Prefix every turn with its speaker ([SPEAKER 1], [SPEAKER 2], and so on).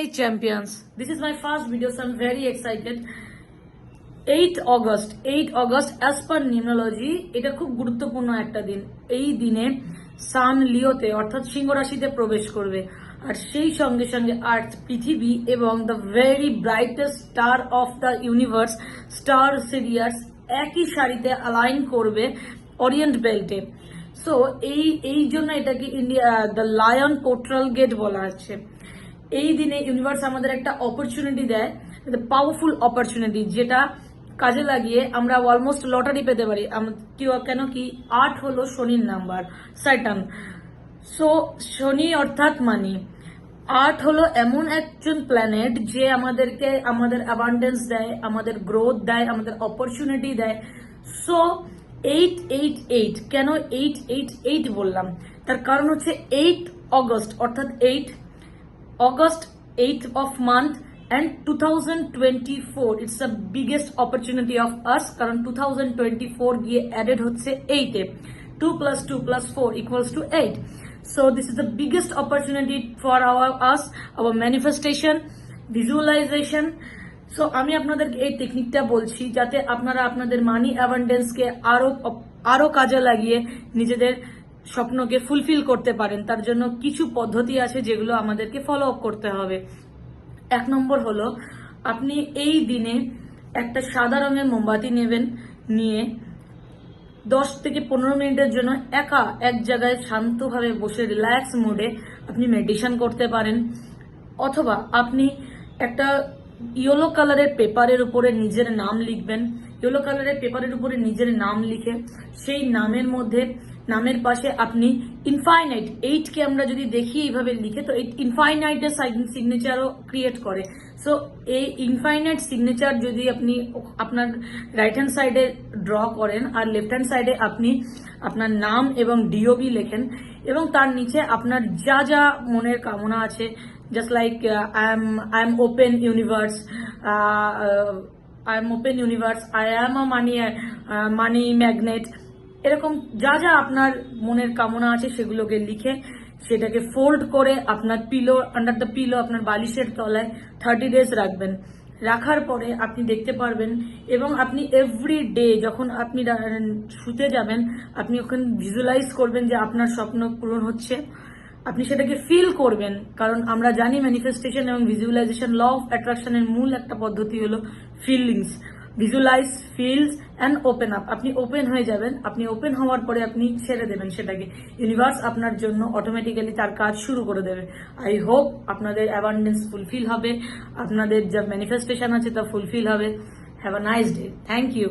[SPEAKER 1] Hey champions, this is my first video, so I'm very excited. 8 August as per numerology এটা খুব গুরুত্বপূর্ণ একটা দিন। এই দিনে সান লিওতে অর্থাৎ সিংহ রাশিতে প্রবেশ করবে, আর সেই সঙ্গে সঙ্গে আর্থ পৃথিবী এবং the very brightest star of the universe star serious একই সারিতে অ্যালাইন করবে ওরিয়েন্ট বেল্টে। সো এই জন্য এটাকে India the lion portal gate বলা হচ্ছে। এই দিনে ইউনিভার্স আমাদের একটা অপরচুনিটি দেয়, পাওয়ারফুল অপরচুনিটি, যেটা কাজে লাগিয়ে আমরা অলমোস্ট লটারি পেতে পারি। কেন কি 8 হলো শনির নাম্বার, স্যাটার্ন। সো শনি অর্থাৎ মানি। 8 হলো এমন একজন প্ল্যানেট যে আমাদেরকে আমাদের অ্যাবান্ডেন্স দেয়, আমাদের গ্রোথ দেয়, আমাদের অপরচুনিটি দেয়। সো 888 কেন 888 বললাম, তার কারণ হচ্ছে 8 অগস্ট অর্থাৎ 8 August 8th of month and 2024 it's the biggest opportunity of us কারণ 2024 গিয়ে added হচ্ছে 8 এ 2 plus 2 plus 4 equals to 8. So this is the biggest opportunity for our manifestation, visualization. So আমি আপনাদেরকে এই টেকনিকটা বলছি যাতে আপনারা আপনাদের মানি অ্যাবান্ডেন্সকে আরো কাজে লাগিয়ে নিজেদের স্বপ্নকে ফুলফিল করতে পারেন। তার জন্য কিছু পদ্ধতি আছে যেগুলো আমাদেরকে ফলো আপ করতে হবে। 1 নম্বর হলো, আপনি এই দিনে একটা সাদা রঙের মোমবাতি নেবেন, নিয়ে 10 থেকে 15 মিনিটের জন্য একা এক জায়গায় শান্তভাবে বসে রিল্যাক্স মোডে আপনি মেডিটেশন করতে পারেন। অথবা আপনি একটা ইয়েলো কালারের পেপারের উপরে নিজের নাম লিখবেন। ইয়েলো কালারের পেপারের উপরে নিজের নাম লিখে সেই নামের পাশে আপনি ইনফাইনাইট 8 কে আমরা যদি দেখি এইভাবে লিখে, তো ইনফাইনাইটের সিগনেচারও ক্রিয়েট করে। সো এই ইনফাইনাইট সিগনেচার যদি আপনি আপনার রাইট হ্যান্ড সাইডে ড্র করেন আর লেফট হ্যান্ড সাইডে আপনি আপনার নাম এবং ডিওবি লেখেন, এবং তার নিচে আপনার যা যা মনের কামনা আছে, just like I am open universe, I am a money magnet, এরকম যা যা আপনার মনের কামনা আছে সেগুলোকে লিখে সেটাকে ফোল্ড করে আপনার আন্ডার দ্য পিলো আপনার বালিশের তলায় 30 ডেজ রাখবেন। রাখার পরে আপনি দেখতে পারবেন, এবং আপনি এভরি ডে যখন আপনি শুতে যাবেন আপনি ওখানে ভিজুয়ালাইজ করবেন যে আপনার স্বপ্ন পূরণ হচ্ছে। আপনি সেটাকে ফিল করবেন, কারণ আমরা জানি ম্যানিফেস্টেশন এবং ভিজুয়ালাইজেশন ল অফ অ্যাট্রাকশনের মূল একটা পদ্ধতি হলো feelings. Visualise, feels and open up. আপনি ওপেন হয়ে যাবেন, আপনি ওপেন হওয়ার পরে আপনি ছেড়ে দেবেন সেটাকে, ইউনিভার্স আপনার জন্য অটোমেটিক্যালি তার কাজ শুরু করে দেবে। আই হোপ আপনাদের অ্যাবান্ডেন্স ফুলফিল হবে, আপনাদের যা ম্যানিফেস্টেশন আছে তা ফুলফিল হবে। Have a nice day. Thank you.